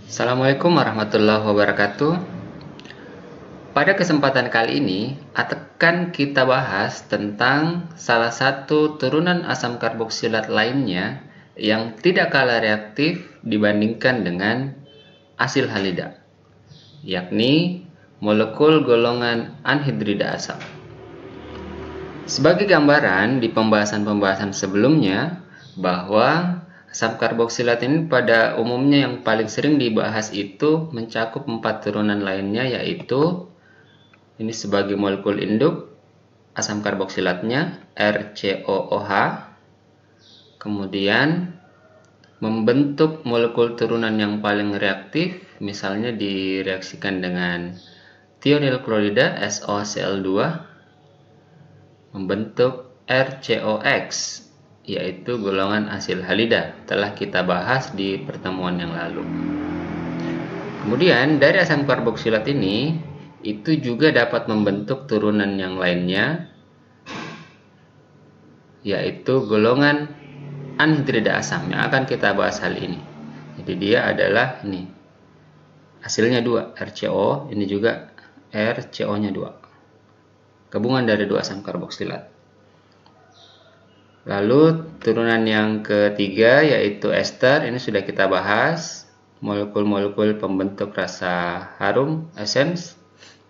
Assalamualaikum warahmatullahi wabarakatuh. Pada kesempatan kali ini akan kita bahas tentang salah satu turunan asam karboksilat lainnya yang tidak kalah reaktif dibandingkan dengan asil halida, yakni molekul golongan anhidrida asam. Sebagai gambaran di pembahasan-pembahasan sebelumnya bahwa asam karboksilat ini pada umumnya yang paling sering dibahas itu mencakup 4 turunan lainnya, yaitu ini sebagai molekul induk asam karboksilatnya RCOOH, kemudian membentuk molekul turunan yang paling reaktif, misalnya direaksikan dengan thionil klorida SOCl2, membentuk RCOX, yaitu golongan asil halida, telah kita bahas di pertemuan yang lalu. Kemudian dari asam karboksilat ini itu juga dapat membentuk turunan yang lainnya, yaitu golongan anhidrida asam yang akan kita bahas hal ini. Jadi dia adalah ini hasilnya 2 RCO, ini juga RCO nya 2, gabungan dari 2 asam karboksilat. Lalu turunan yang ketiga yaitu ester, ini sudah kita bahas, molekul-molekul pembentuk rasa harum, essence,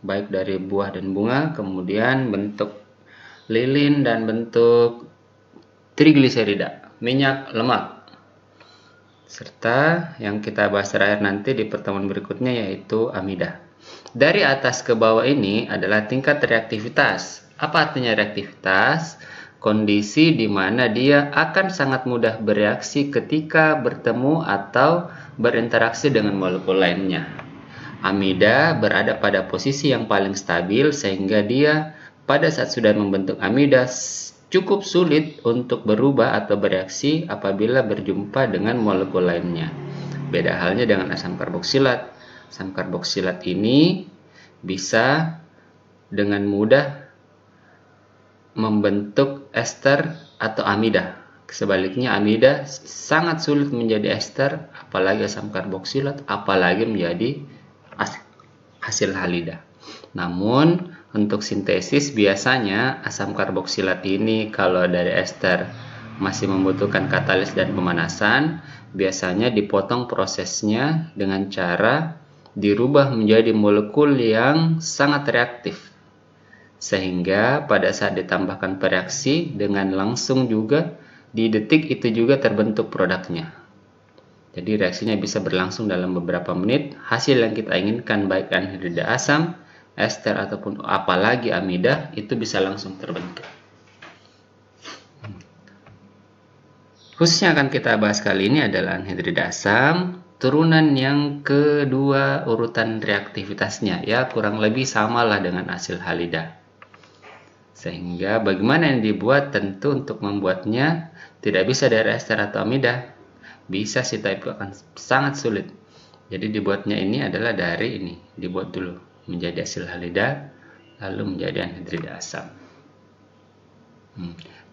baik dari buah dan bunga, kemudian bentuk lilin dan bentuk trigliserida, minyak lemak. Serta yang kita bahas terakhir nanti di pertemuan berikutnya yaitu amida. Dari atas ke bawah ini adalah tingkat reaktivitas. Apa artinya reaktivitas? Kondisi di mana dia akan sangat mudah bereaksi ketika bertemu atau berinteraksi dengan molekul lainnya. Amida berada pada posisi yang paling stabil sehingga dia pada saat sudah membentuk amida cukup sulit untuk berubah atau bereaksi apabila berjumpa dengan molekul lainnya. Beda halnya dengan asam karboksilat. Asam karboksilat ini bisa dengan mudah membentuk ester atau amida. Sebaliknya amida sangat sulit menjadi ester, apalagi asam karboksilat, apalagi menjadi hasil halida. Namun untuk sintesis biasanya asam karboksilat ini kalau dari ester masih membutuhkan katalis dan pemanasan, biasanya dipotong prosesnya dengan cara dirubah menjadi molekul yang sangat reaktif, sehingga pada saat ditambahkan pereaksi dengan langsung juga di detik itu juga terbentuk produknya. Jadi reaksinya bisa berlangsung dalam beberapa menit. Hasil yang kita inginkan baik anhidrida asam, ester ataupun apalagi amida itu bisa langsung terbentuk. Khususnya akan kita bahas kali ini adalah anhidrida asam, turunan yang kedua urutan reaktivitasnya, ya kurang lebih samalah dengan asil halida. Sehingga bagaimana yang dibuat, tentu untuk membuatnya tidak bisa dari ester atau amida. Bisa sih, tapi akan sangat sulit. Jadi dibuatnya ini adalah dari ini, dibuat dulu menjadi asil halida, lalu menjadi anhidrida asam.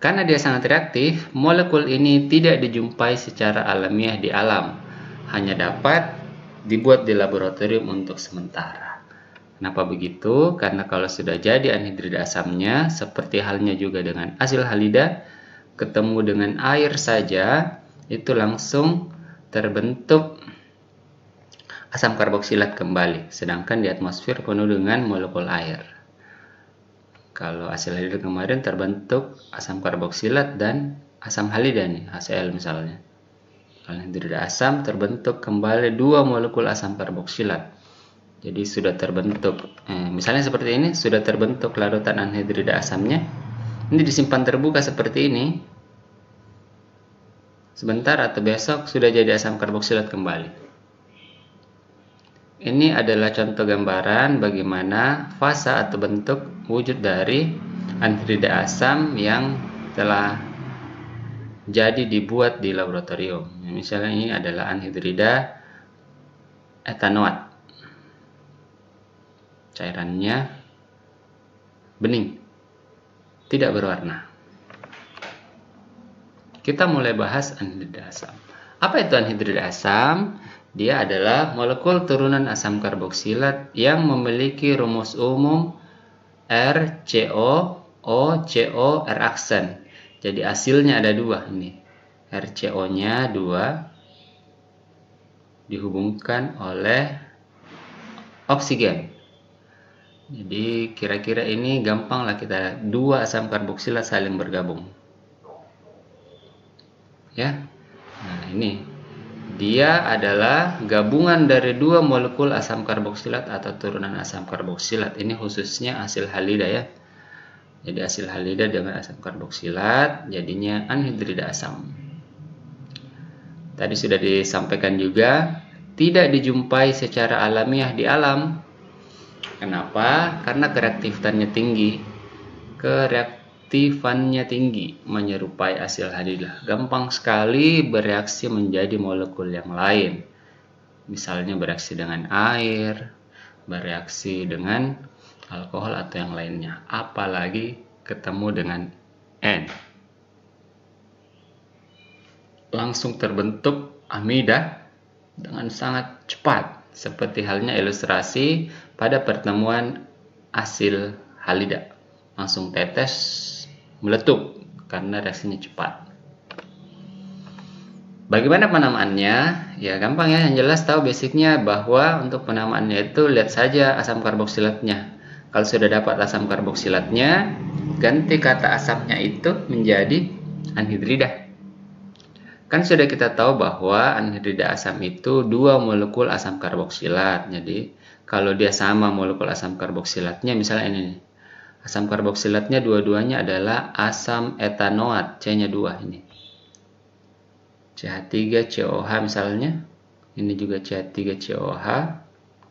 Karena dia sangat reaktif, molekul ini tidak dijumpai secara alamiah di alam, hanya dapat dibuat di laboratorium untuk sementara. Kenapa begitu? Karena kalau sudah jadi anhidrida asamnya, seperti halnya juga dengan asil halida, ketemu dengan air saja, itu langsung terbentuk asam karboksilat kembali, sedangkan di atmosfer penuh dengan molekul air. Kalau asil halida kemarin terbentuk asam karboksilat dan asam halida nih, HCl misalnya. Kalau anhidrida asam terbentuk kembali 2 molekul asam karboksilat. Jadi sudah terbentuk, misalnya seperti ini, sudah terbentuk larutan anhidrida asamnya. Ini disimpan terbuka seperti ini. Sebentar atau besok sudah jadi asam karboksilat kembali. Ini adalah contoh gambaran bagaimana fasa atau bentuk wujud dari anhidrida asam yang telah jadi dibuat di laboratorium. Misalnya ini adalah anhidrida etanoat. Cairannya bening, tidak berwarna. Kita mulai bahas anhidrida asam. Apa itu anhidrida asam? Dia adalah molekul turunan asam karboksilat yang memiliki rumus umum RCO R aksen. Jadi hasilnya ada dua ini. RCO-nya 2 dihubungkan oleh oksigen. Jadi kira-kira ini gampang lah kita, dua asam karboksilat saling bergabung. Ya. Nah, ini dia adalah gabungan dari dua molekul asam karboksilat atau turunan asam karboksilat. Ini khususnya asil halida ya. Jadi asil halida dengan asam karboksilat jadinya anhidrida asam. Tadi sudah disampaikan juga, tidak dijumpai secara alamiah di alam. Kenapa? Karena kereaktifannya tinggi, menyerupai asil halida. Gampang sekali bereaksi menjadi molekul yang lain. Misalnya bereaksi dengan air, bereaksi dengan alkohol atau yang lainnya. Apalagi ketemu dengan N. Langsung terbentuk amida dengan sangat cepat. Seperti halnya ilustrasi pada pertemuan asil halida. Langsung tetes, meletup karena reaksinya cepat. Bagaimana penamaannya? Ya gampang ya, yang jelas tahu basicnya bahwa untuk penamaannya itu lihat saja asam karboksilatnya. Kalau sudah dapat asam karboksilatnya, ganti kata asamnya itu menjadi anhidrida. Kan sudah kita tahu bahwa anhidrida asam itu dua molekul asam karboksilat. Jadi kalau dia sama molekul asam karboksilatnya, misalnya ini nih. Asam karboksilatnya dua-duanya adalah asam etanoat, C-nya 2 ini. CH3COH misalnya. Ini juga CH3COH,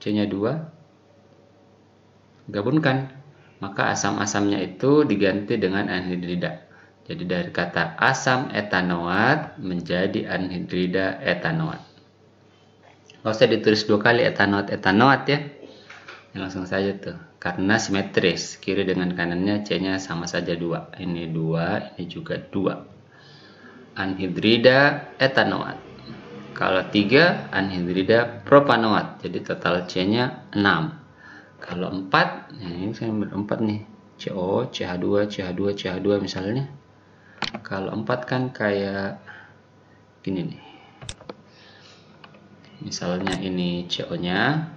C-nya 2. Gabungkan. Maka asam-asamnya itu diganti dengan anhidrida. Jadi dari kata asam etanoat menjadi anhidrida etanoat. Nggak usah ditulis 2 kali etanoat ya. Langsung saja tuh. Karena simetris, kiri dengan kanannya C-nya sama saja 2. Ini 2, ini juga 2. Anhidrida etanoat. Kalau 3, anhidrida propanoat. Jadi total C-nya 6. Kalau 4, nah ini saya ambil 4 nih. CO, CH2, CH2, CH2 misalnya. Kalau 4 kan kayak gini nih. Misalnya ini CO-nya.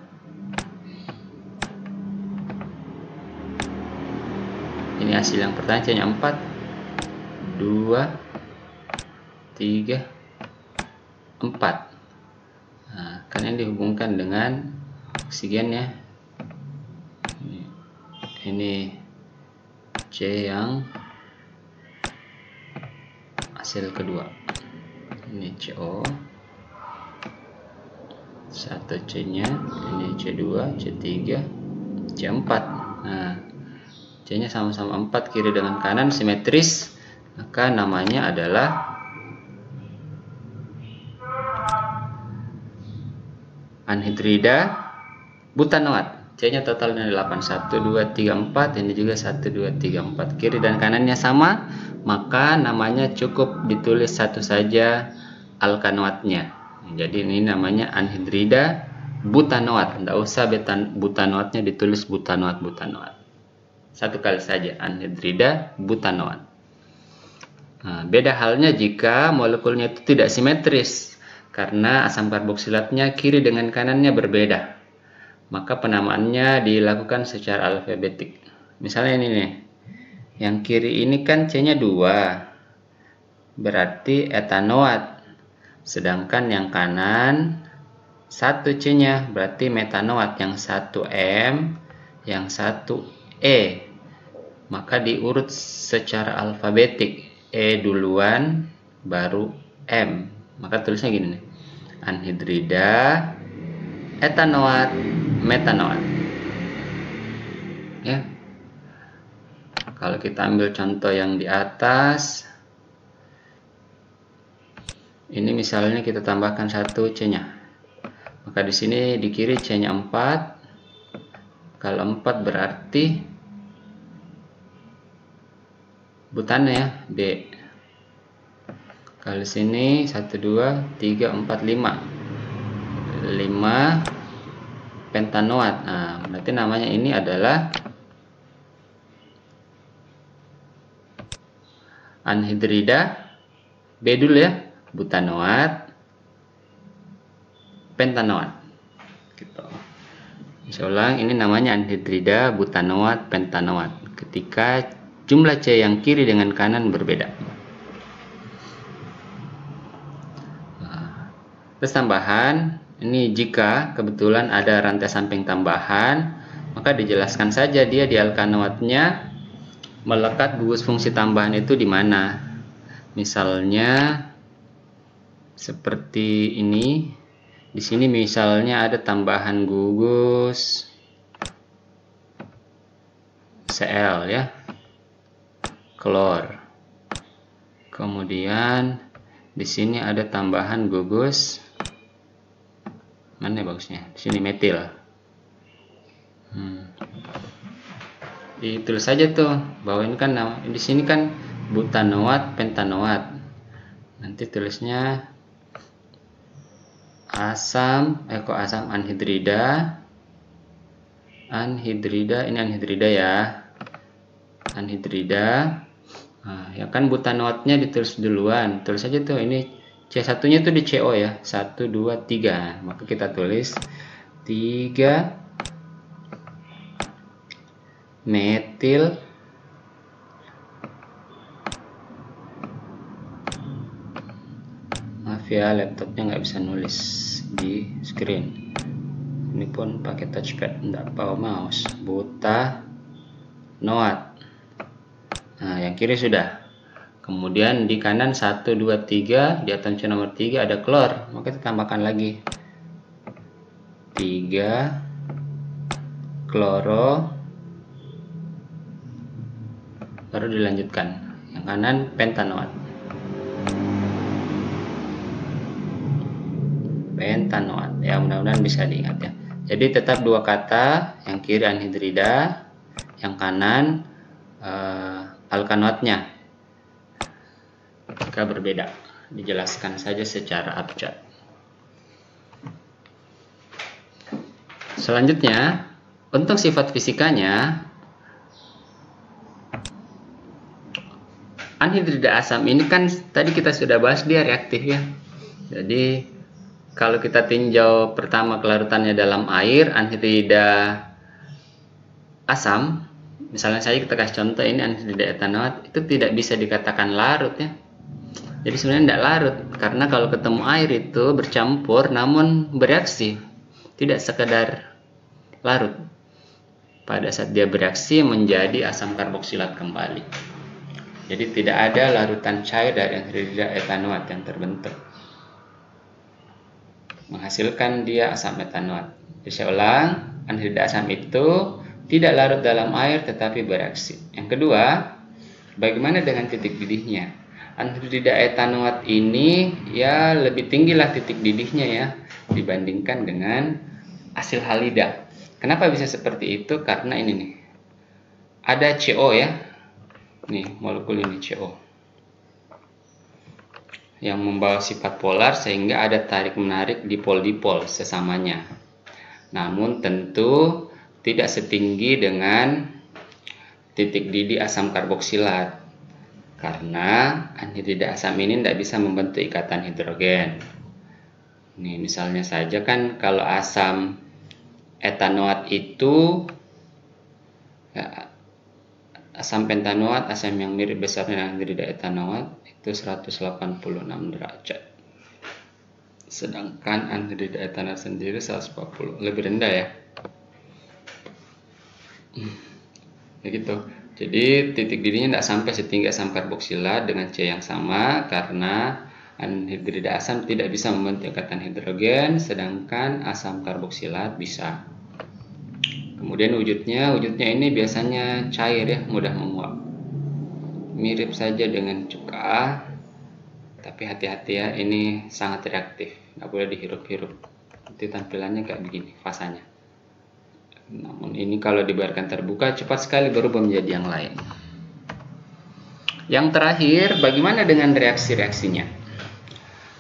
Ini hasil yang pertama, C-nya 4, 2, 3, 4. Nah, kan yang dihubungkan dengan oksigen ya. Ini C yang hasil kedua. Ini CO. 1 C-nya, ini C2, C3, C4. Nah, C-nya sama-sama 4 kiri dengan kanan simetris, maka namanya adalah anhidrida butanoat. C-nya totalnya 8, 1, 2, 3, 4. Ini juga 1, 2, 3, 4. Kiri dan kanannya sama, maka namanya cukup ditulis satu saja alkanoatnya. Jadi ini namanya anhidrida butanoat. Tidak usah butanoatnya ditulis butanoat. Satu kali saja, anhidrida butanoat. Nah, beda halnya jika molekulnya itu tidak simetris, karena asam karboksilatnya kiri dengan kanannya berbeda. Maka penamaannya dilakukan secara alfabetik. Misalnya ini nih, yang kiri ini kan C-nya 2, berarti etanoat. Sedangkan yang kanan 1 C-nya, berarti metanoat. Yang 1 M, yang 1 E. Maka diurut secara alfabetik. E duluan, baru M. Maka tulisnya gini nih, anhidrida etanoat metanoat. Ya. Kalau kita ambil contoh yang di atas, ini misalnya kita tambahkan 1 C-nya. Maka di sini di kiri C-nya 4. Kalau 4 berarti butannya ya, B. Kalau di sini 1, 2, 3, 4, 5. pentanoat. Nah, berarti namanya ini adalah anhidrida B dulu ya, butanoat pentanoat gitu. Saya ulang, ini namanya anhidrida butanoat pentanoat ketika jumlah C yang kiri dengan kanan berbeda. Terus tambahan, ini jika kebetulan ada rantai samping tambahan, maka dijelaskan saja dia di alkanoatnya melekat gugus fungsi tambahan itu di mana. Misalnya seperti ini. Di sini misalnya ada tambahan gugus Cl ya, klor. Kemudian di sini ada tambahan gugus, mana ya bagusnya? Di sini metil. Ditulis saja tuh bahwa ini kan di sini kan butanoat pentanoat. Nanti tulisnya asam anhidrida ini anhidrida ya, anhidrida. Nah, ya kan butanoatnya ditulis duluan, tulis saja tuh ini C1 nya tuh di CO ya, 1 2 3. Maka kita tulis 3 metil maaf ya, laptopnya nggak bisa nulis di screen. Ini pun pakai touchpad, nggak bawa mouse. Butanoat. Nah, yang kiri sudah. Kemudian di kanan 1 2 3, di atom C nomor 3 ada klor, maka kita tambahkan lagi 3 kloro, baru dilanjutkan yang kanan pentanoat. Pentanoat ya, mudah-mudahan bisa diingat ya. Jadi tetap dua kata, yang kiri anhidrida, yang kanan alkanoatnya. Jika berbeda, dijelaskan saja secara abjad. Selanjutnya, untuk sifat fisikanya, anhidrida asam ini kan tadi kita sudah bahas dia reaktif ya. Jadi kalau kita tinjau pertama kelarutannya dalam air, anhidrida asam, misalnya saja kita kasih contoh ini anhidrida etanoat, itu tidak bisa dikatakan larut ya. Jadi sebenarnya tidak larut, karena kalau ketemu air itu bercampur namun bereaksi, tidak sekedar larut. Pada saat dia bereaksi menjadi asam karboksilat kembali. Jadi tidak ada larutan cair dari anhidrida etanoat yang terbentuk, menghasilkan dia asam etanoat. Jadi saya ulang, anhidrida asam itu tidak larut dalam air tetapi bereaksi. Yang kedua, bagaimana dengan titik didihnya? Anhidrida etanoat ini ya lebih tinggi lah titik didihnya ya dibandingkan dengan asil halida. Kenapa bisa seperti itu? Karena ini nih, ada CO ya, nih molekul ini CO yang membawa sifat polar sehingga ada tarik-menarik dipol-dipol sesamanya. Namun tentu tidak setinggi dengan titik didih asam karboksilat, karena anhidrida asam ini tidak bisa membentuk ikatan hidrogen. Nih misalnya saja kan kalau asam etanoat itu ya, asam pentanoat, asam yang mirip besarnya dengan anhidrida etanoat itu 186 derajat. Sedangkan anhidrida etanoat sendiri 140, lebih rendah ya. Begitu. Jadi titik didihnya tidak sampai setinggi asam karboksilat dengan C yang sama karena anhidrida asam tidak bisa membentuk ikatan hidrogen, sedangkan asam karboksilat bisa. Kemudian wujudnya ini biasanya cair ya, mudah menguap. Mirip saja dengan cuka, tapi hati-hati ya, ini sangat reaktif, nggak boleh dihirup-hirup. Nanti tampilannya kayak begini fasanya. Namun ini kalau dibiarkan terbuka cepat sekali berubah menjadi yang lain. Yang terakhir, bagaimana dengan reaksi-reaksinya?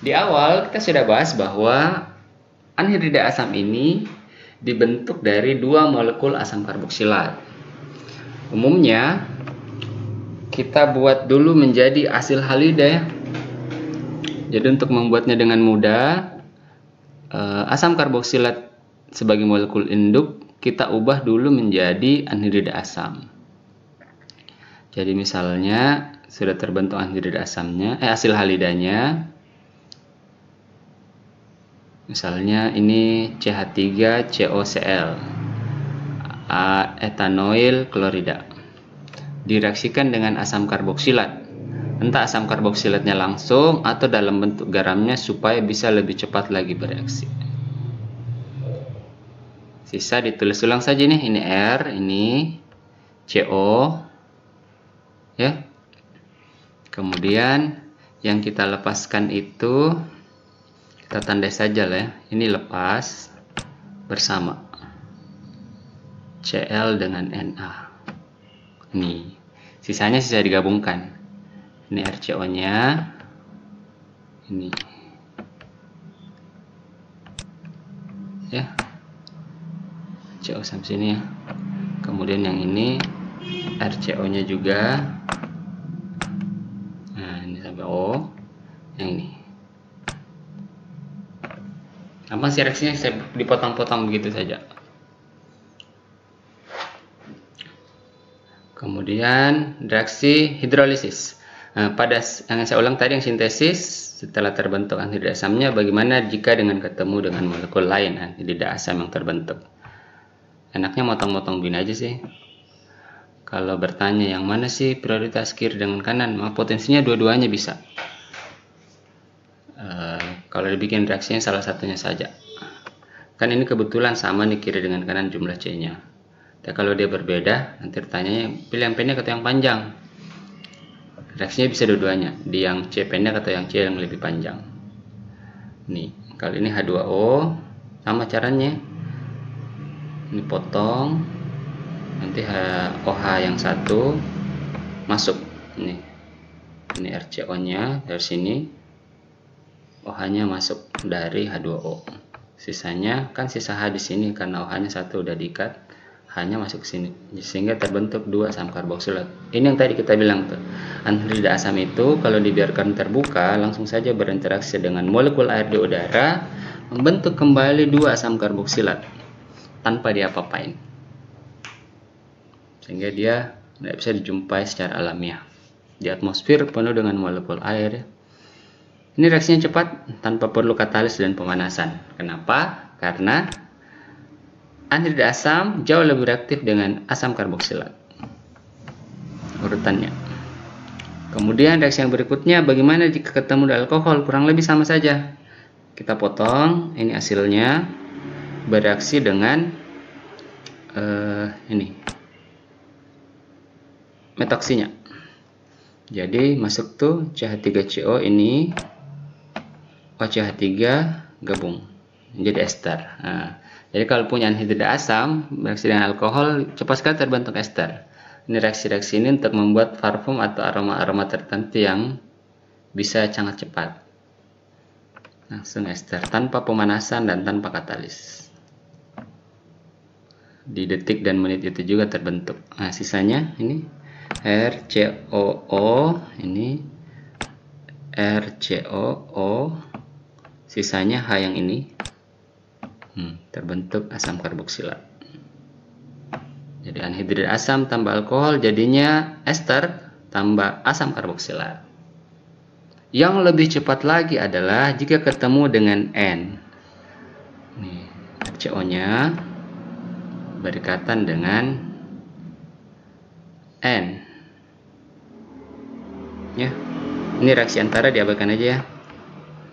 Di awal kita sudah bahas bahwa anhidrida asam ini dibentuk dari 2 molekul asam karboksilat. Umumnya kita buat dulu menjadi asil halida ya. Jadi untuk membuatnya dengan mudah, asam karboksilat sebagai molekul induk kita ubah dulu menjadi anhidrida asam. Jadi misalnya sudah terbentuk anhidrida asamnya, asil halidanya. Misalnya ini CH3COCl, etanoil klorida. Direaksikan dengan asam karboksilat. Entah asam karboksilatnya langsung atau dalam bentuk garamnya supaya bisa lebih cepat lagi bereaksi. Sisa ditulis ulang saja nih, ini R, ini CO. Ya. Kemudian yang kita lepaskan itu kita tandai saja lah ya. Ini lepas bersama Cl dengan Na. Nih, sisanya sisa digabungkan. Ini RCO-nya. Ini. Ya. CO sampai sini ya. Kemudian yang ini RCO-nya juga. Nah, ini sampai O. Yang ini. Gampang sih reaksinya, saya dipotong-potong begitu saja. Kemudian reaksi hidrolisis. Nah, pada yang saya ulang tadi yang sintesis setelah terbentuk anhidrida asamnya, bagaimana jika dengan ketemu dengan molekul lain anhidrida asam yang terbentuk? Enaknya motong-motong begini aja sih. Kalau bertanya yang mana sih prioritas kiri dengan kanan, maka potensinya dua-duanya bisa. Kalau dibikin reaksinya salah satunya saja, kan ini kebetulan sama nih kiri dengan kanan jumlah C-nya. Dan kalau dia berbeda, nanti tanyanya pilih yang pendek atau yang panjang. Reaksinya bisa dua-duanya, di yang C pendek atau yang C yang lebih panjang. Nih, kalau ini H2O, sama caranya. Ini potong, nanti OH yang satu masuk. Nih, ini RCO-nya dari sini. OH-nya masuk dari H2O. Sisanya kan sisa H di sini karena OH-nya satu udah diikat, H-nya masuk ke sini sehingga terbentuk 2 asam karboksilat. Ini yang tadi kita bilang tuh. Anhidrida asam itu kalau dibiarkan terbuka langsung saja berinteraksi dengan molekul air di udara, membentuk kembali 2 asam karboksilat tanpa diapa-apain. Sehingga dia tidak bisa dijumpai secara alamiah. Di atmosfer penuh dengan molekul air ya. Ini reaksinya cepat tanpa perlu katalis dan pemanasan. Kenapa? Karena anhidrida asam jauh lebih reaktif dengan asam karboksilat. Urutannya. Kemudian reaksi yang berikutnya, bagaimana jika ketemu dengan alkohol? Kurang lebih sama saja. Kita potong, ini hasilnya bereaksi dengan ini metoksinya. Jadi masuk tuh CH3CO ini OCH3 gabung menjadi ester. Nah, jadi kalau punya anhidrida asam bereaksi dengan alkohol cepat sekali terbentuk ester. Ini reaksi-reaksi ini untuk membuat parfum atau aroma-aroma tertentu yang bisa sangat cepat. Langsung ester tanpa pemanasan dan tanpa katalis. Di detik dan menit itu juga terbentuk. Nah, sisanya ini RCOO, ini RCOO, sisanya H yang ini terbentuk asam karboksilat. Jadi anhidrida asam tambah alkohol jadinya ester tambah asam karboksilat. Yang lebih cepat lagi adalah jika ketemu dengan N. Nih, RCO-nya berikatan dengan N. Ya. Ini reaksi antara diabaikan aja ya.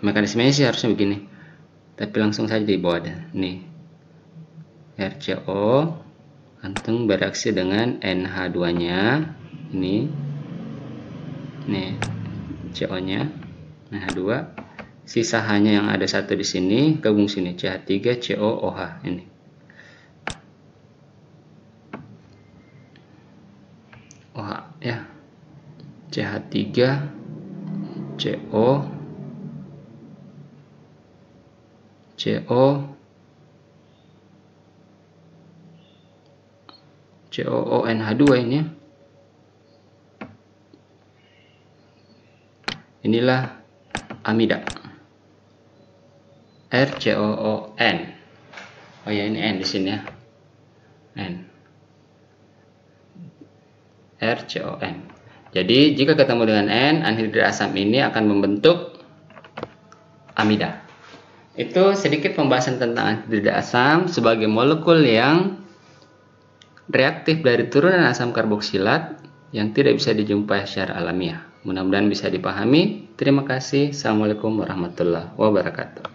Mekanismenya sih harusnya begini. Tapi langsung saja di bawah dah. Nih. RCO langsung bereaksi dengan NH2-nya. Ini. Nih. CO-nya. NH2. Sisa H-nya yang ada satu di sini gabung sini CH3COOH ini. OH ya. CH3CO COONH2 ini. Inilah amida. RCOON. Oh ya, ini N di sini ya. N. RCON. Jadi jika ketemu dengan N, anhidrid asam ini akan membentuk amida. Itu sedikit pembahasan tentang anhidrid asam sebagai molekul yang reaktif dari turunan asam karboksilat yang tidak bisa dijumpai secara alamiah. Mudah-mudahan bisa dipahami. Terima kasih. Assalamualaikum warahmatullahi wabarakatuh.